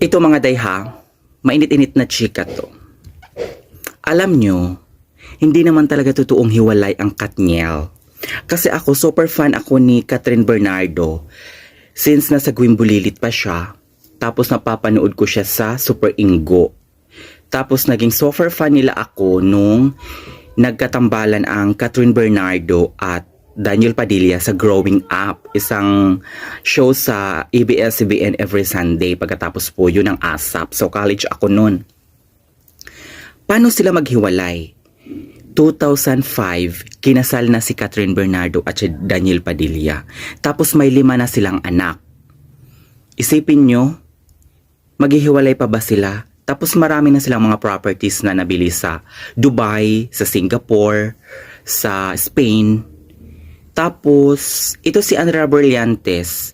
Ito mga dayha, mainit-init na chika to. Alam nyo, hindi naman talaga totoong hiwalay ang Katniel. Kasi ako, super fan ako ni Catherine Bernardo. Since nasa Gwimbulilit pa siya, tapos napapanood ko siya sa Super Ingo. Tapos naging super fan nila ako nung nagkatambalan ang Catherine Bernardo at Daniel Padilla sa Growing Up, isang show sa ABS-CBN every Sunday. Pagkatapos po yun ang ASAP. So college ako nun. Paano sila maghiwalay? 2005, kinasal na si Catherine Bernardo at si Daniel Padilla. Tapos may 5 na silang anak. Isipin nyo, maghihiwalay pa ba sila? Tapos marami na silang mga properties na nabili sa Dubai, sa Singapore, sa Spain. Tapos, ito si Andrea Brillantes,